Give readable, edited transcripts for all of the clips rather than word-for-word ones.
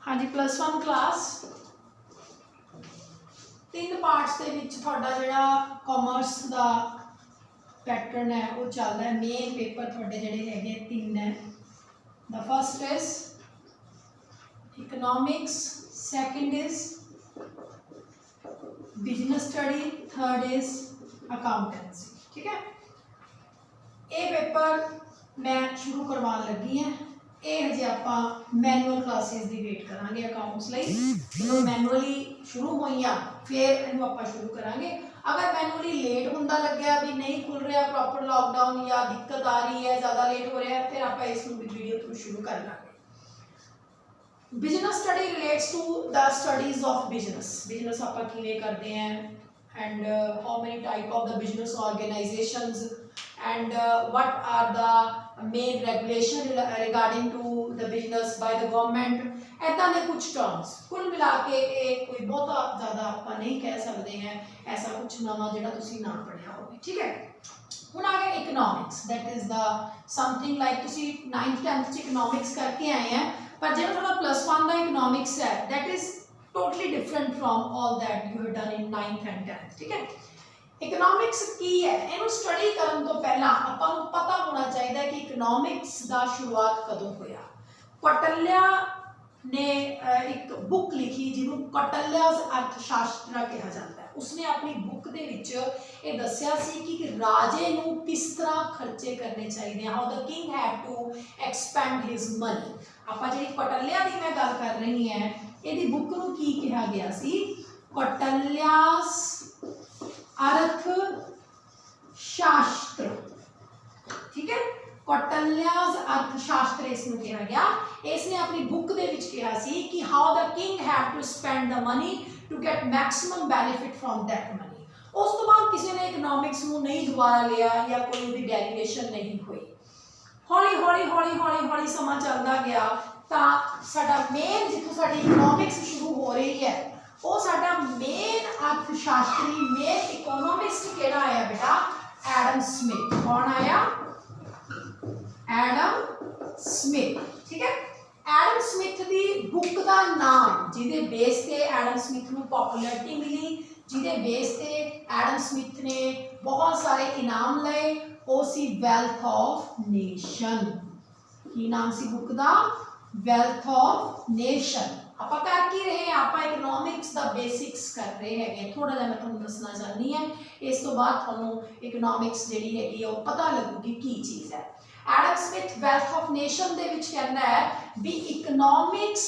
हाँ जी +1 class 3 parts के विच तुहाडा जिहड़ा कॉमर्स का पैटर्न है वो चल रहा है। मेन पेपर तुहाडे जिहड़े हैगे 3 है। The first is economics, second is business study, third is accountancy. ठीक है, ये पेपर मैं शुरू करवाने लगी है। ये हजे आप मैनुअल क्लासेस की वेट करांगे अकाउंट्स लई। जो मैनुअली शुरू हुई फिर इनू आप शुरू करांगे। अगर मैनुअली लेट होंदा लग्या भी नहीं खुल रहा प्रॉपर लॉकडाउन या दिक्कत आ रही है ज़्यादा लेट हो रहा है फिर आप इस वीडियो थ्रू शुरू कर लांगे। Business study relates to the studies of business. Business आप किवें करते हैं and how many type of the business organisations and what are the main regulation regarding to the business by the government। ऐसा ने कुछ टर्म्स कुल मिला के कोई बहुत ज़्यादा आप नहीं कह सकते हैं ऐसा कुछ नवा जिहड़ा तुसीं ना पढ़िया होवे। ठीक है, हुण आ गया economics. That is the something like तुसीं 9th 10th इकनॉमिक्स करके आए हैं पर जो थोड़ा +1 का इकनॉमिक्स है that is totally different from all that you have done in 9th and 10th। ठीक है, इकनॉमिक्स की है इनू स्टडी करने तो पहला आपां नूं पता होना चाहिए कि इकनॉमिक्स का शुरुआत कदों होया। कौटिल्या ने एक बुक लिखी जिन्हों कौटिल्याज अर्थशास्त्र कहा जाता है। उसने अपनी बुक दे विच ये दस्सिया सी कि राजे नूं किस तरह खर्चे करने चाहिए, how the king have to expend his money. आपां जिहड़ी कौटिल्या दी मैं गल कर रही हैं इहदी बुक नूं की कहा गया सी, कौटिल्याज अर्थशास्त्र। ठीक है, कौटिल्याज अर्थशास्त्र इसमें कहा गया। इसने अपनी बुक दे विच कहा सी कि how the king have to spend the money to get maximum benefit from that money. उस तो बाद किसी ने इकनॉमिक्स नूं नहीं दोबारा लिया या कोई उसकी डेरिवेशन नहीं हुई। हौली हौली हौली हौली हौली समा चलता गया तो साडा मेन जिथों साडी इकनॉमिक्स शुरू हो रही है वो साडा मेन अर्थशास्त्री मेन इकोनॉमिस्ट केड़ा आया बेटा, एडम स्मिथ। कौन आया? Adam Smith. ठीक है, एडम स्मिथ दी बुक का नाम जिहदे बेस ते एडम स्मिथ नूं पॉपुलैरिटी मिली, जिहदे बेस ते एडम स्मिथ ने बहुत सारे इनाम लए, वो सी वेल्थ ऑफ नेशन। की नाम सी बुक का? Wealth of nation. आप कर की रहे हैं, आप इकनॉमिक्स का बेसिक्स कर रहे हैं। थोड़ा जिहा मैं तुहानूं दसना चाहनी है, इस तो बाद तुहानूं इकनॉमिक्स जिहड़ी हैगी वो पता लगूगी की चीज़ है। Adam Smith wealth of nation दे विच कहंदा है भी economics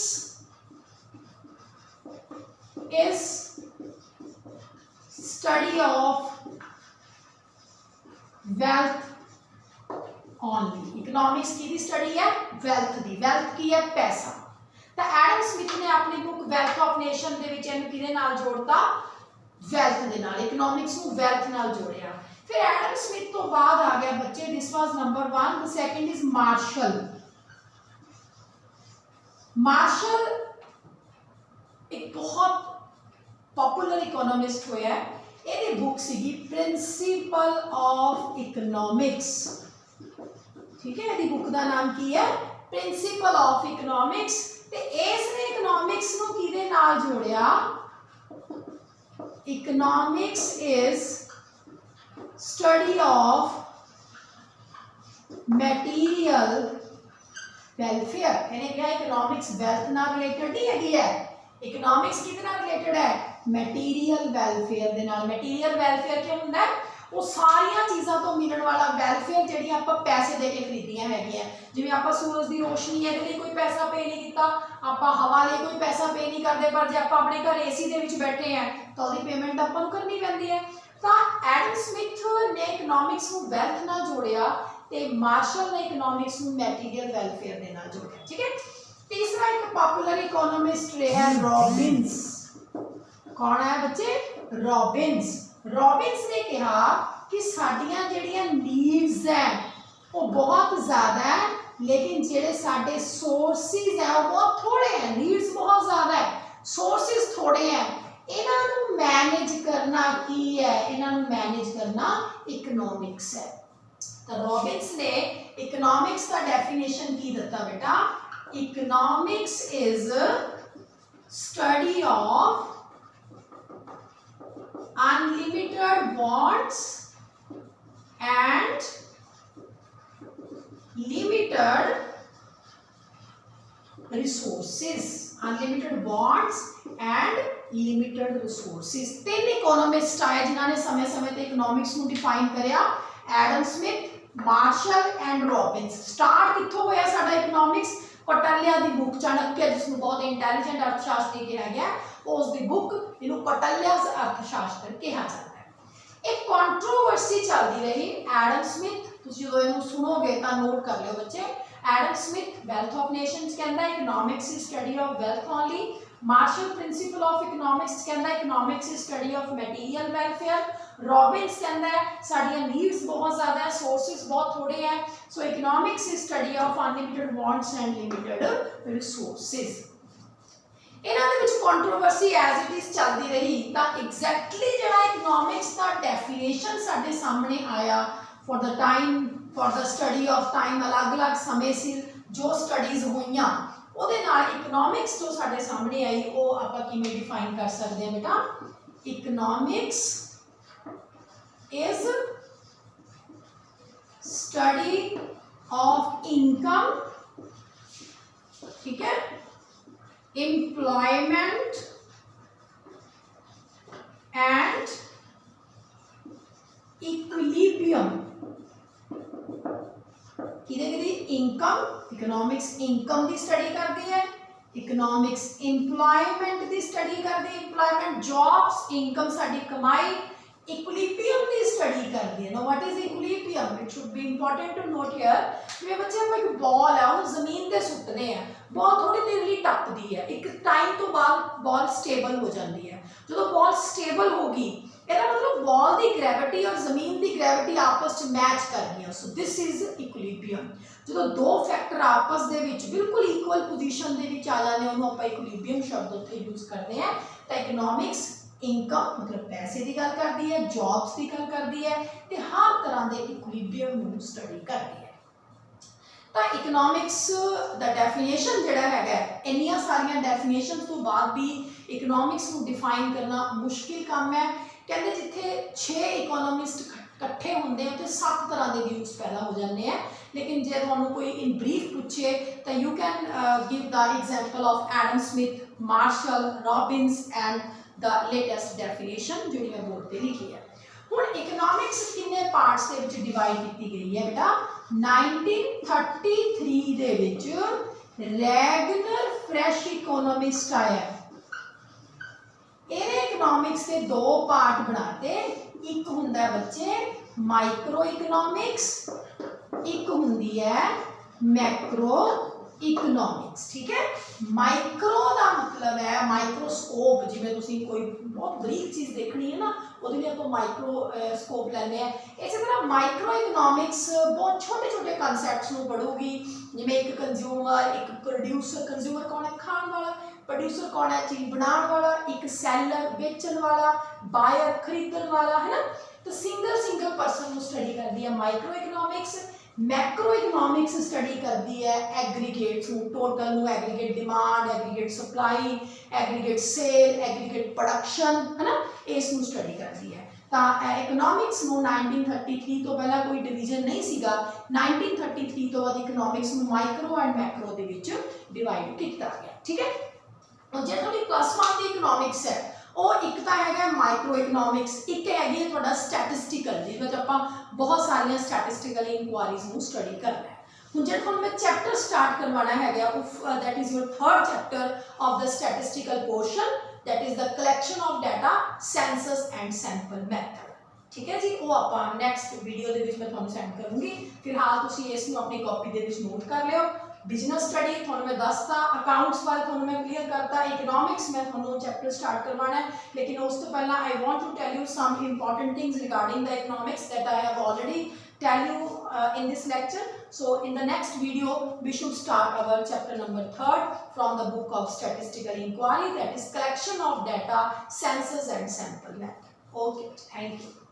is study of wealth only. Economics की स्टडी है वेल्थ दी। वेल्थ की है? पैसा। तो एडम स्मिथ ने अपनी बुक वेल्थ ऑफ नेशन दे विच इहनूं किहदे नाल जोड़ता? वेल्थ दे नाल। इकनॉमिक्स नूं वेल्थ नाल जोड़िया। फिर एडम स्मिथ तो बाद आ गया बच्चे, this was number 1। The second is Marshall. Marshall एक बहुत पॉपुलर इकोनॉमिस्ट होया। इहदी बुक सीगी प्रिंसिपल ऑफ इकनॉमिक्स। ठीक है, इहदी बुक का नाम की है? Principle of economics. ते इसने इकनॉमिक्स नूं किहदे नाल जोड़िया? Economics is study of material welfare. इन्हें कहा इकनॉमिक्स वेल्थ नाल रिलेटेड नहीं हैगी है। इकनॉमिक्स किहदे नाल रिलेटेड है? मैटीरियल वेलफेयर दे नाल। मैटीरियल वेलफेयर क्या हुंदा है? वो सारिया चीज़ों तो मिलने वाला वेलफेयर जी आप पैसे दे के खरीदियां है। जिवें आप सूरज की रोशनी है ये कोई पैसा पे नहीं किया, आप हवा लिए कोई पैसा पे नहीं करते, पर जो आप अपने घर AC दे विच बैठे हैं तो उसकी पेमेंट आपको करनी पैंदी है। तो एडम स्मिथ ने इकनॉमिक्स को वेल्थ नाल जोड़िया ते मार्शल ने इकनॉमिक्स को मैटीरियल वेलफेयर दे नाल जोड़िया। ठीक है, तीसरा एक पॉपुलर इकोनॉमिस्ट रहा है रॉबिन्स। कौन है बच्चे? रॉबिन्स। रॉबिन्स ने कहा कि साडियां जिहड़ियां नीड्स हैं वो बहुत ज़्यादा है लेकिन जेडे साडे सोर्सिस है वो बहुत थोड़े हैं। नीड्स बहुत ज़्यादा है, सोर्सिस थोड़े हैं। इन्हां नूं मैनेज करना की है? इन्हां नूं मैनेज करना इकनॉमिक्स है। तो रॉबिन्स ने इकनॉमिक्स का डेफिनेशन की दिता बेटा, economics is study of unlimited wants and limited resources. Unlimited wants and limited resources. तीन इकोनॉमिस्ट आए जिन्होंने समय समय ते इकोनॉमिक्स ਨੂੰ डिफाइन करिया, एडम स्मिथ, मार्शल एंड रॉबिन्स। स्टार्ट कित्थों होया साडा इकोनॉमिक्स? कौटिल्या दी बुक चाणक्य, जिसनूं बहुत इंटैलीजेंट अर्थशास्त्री कहा गया, उस दी बुक जिन्हों कौटिल्या's अर्थशास्त्र कहा जाता है। एक कंट्रोवर्सी चलती रही। एडम स्मिथ, तुसीं जो इहनूं सुनोगे तां नोट कर लियो बच्चे। Adam Smith wealth of nations कहता है economics is study of wealth only. Marshall principle of economics कहता है economics is study of material welfare. Robbins कहता है साडियां नीड्स बहुत ज़्यादा है, सोर्सेज बहुत थोड़े हैं, so economics is study of unlimited wants and limited resources. इन्हां दे विच कंट्रोवर्सी एज इट इज चलती रही तां एग्जैक्टली जिहड़ा इकोनॉमिक्स दा डेफिनेशन साडे सामने आया for the time, for the study of time, अलग अलग समय सिर जो स्टडीज़ होईयां ਉਹਦੇ ਨਾਲ इकोनॉमिक्स जो साडे सामने आई वो आपां किवें डिफाइन कर सकते हैं बेटा? Economics is study of income, ठीक है, employment and equilibrium. Income, economics income की स्टडी करती है, इकोनॉमिक्स एम्प्लॉयमेंट की स्टडी करती है, एम्प्लॉयमेंट जॉब्स, इनकम साडी कमाई, इक्विलिब्रियम की स्टडी करती है। Know what is equilibrium? It should be important to note here. जिवें बच्चे आप एक बॉल है उन्हें जमीन ते सुट्टदे हैं, बॉल थोड़ी देर लिए टपदी है, एक टाइम तो बाद बॉल स्टेबल हो जाती है। जो बॉल स्टेबल होगी ਇਹਦਾ मतलब बॉल की ग्रैविटी और जमीन की ग्रैविटी आपस में मैच कर गई। So this is equilibrium. जो दो फैक्टर आपस दे विच बिल्कुल इक्वल पोजीशन दे विच आ जाने उन्होंने आप इक्विलिब्रियम शब्द उत्थे यूज करते हैं। तो इकोनॉमिक्स इनकम मतलब पैसे की गल करती है, जॉब्स की गल करती है, तो हर तरह के इक्विलिब्रियम नूं स्टडी करती है। तो इकोनॉमिक्स दा डेफिनेशन जिहड़ा हैगा, इन्नियां सारियां डेफिनेशन तो बाद भी इकोनॉमिक्स नूं डिफाइन करना मुश्किल काम है। कहते जिथे 6 इकोनॉमिस्ट इकट्ठे होंगे तो 7 तरह के व्यूज पैदा हो जाते हैं। लेकिन जो तुहानूं कोई इन ब्रीफ पूछे तो you can give the example of Adam Smith, Marshall, Robbins and the latest definition जी मैं बोर्ड पर लिखी है। हुण इकोनॉमिक्स किन्ने पार्ट्स के विच डिवाइड की गई है बेटा? 1933 दे विच रैगनर फ्रैश इकोनॉमिस्ट आया। इन्हें इकोनॉमिक्स के 2 पार्ट बनाते। एक हुंदा बच्चे माइक्रो इकोनॉमिक्स, एक हुंदी है मैक्रो इकोनॉमिक्स, ठीक है। माइक्रो का मतलब है माइक्रोस्कोप, जिवें तुसीं कोई बहुत बरीक चीज़ देखनी है ना वो लिए आप माइक्रोस्कोप लैंदे हैं। इस तरह माइक्रो इकोनॉमिक्स बहुत छोटे छोटे कंसैप्ट्स नूं पढ़ूगी, जिवें एक कंज्यूमर, एक प्रोड्यूसर। कंज्यूमर कौन है? खाण वाला। प्रोड्यूसर कौन है? चीज़ बनाने वाला। एक सैलर बेचने वाला, बायर खरीदने वाला, है ना। तो सिंगल पर्सन स्टडी करती है micro economics. Macro economics study करती है aggregates, total aggregate demand, aggregate supply, aggregate sale, aggregate production, है ना, इसनूं स्टडी करती है। तो इकोनॉमिक्स नूं 1933 तो पहला कोई डिवीजन नहीं सीगा। 1933 तो बाद इकोनॉमिक्स नूं micro and macro they which divide किया गया, ठीक है। और जो थोड़ी +1 की इकोनॉमिक्स है वो एक तो है माइक्रो इकोनॉमिक्स, एक हैगी तुहाडा स्टैटिस्टिकल, जिस आपां बहुत सारिया स्टैटिस्टिकल इंक्वायरीज नूं स्टडी करना है। हुण जो तुहानूं मैं चैप्टर स्टार्ट करवाना है, that is your 3rd chapter of the statistical portion, that is the collection of data, census and sample method, ठीक है जी। वो आप नैक्सट वीडियो के मैं तुहानूं सेंड करूँगी। फिलहाल तुसीं इसनूं अपनी कॉपी के नोट कर लियो। बिजनेस स्टडी तुहानूं मैं दसता, अकाउंट्स बारे तुहानूं मैं क्लीयर करता, इकोनॉमिक्स मैं तुहानूं चैप्टर स्टार्ट करवाना है। लेकिन उस तो पहला I want to tell you some important things regarding the economics that I have already tell you in this lecture. So in the next video we should start our chapter number 3rd from the book of statistical inquiry, that is collection of data, census and sample method. Okay, thank you.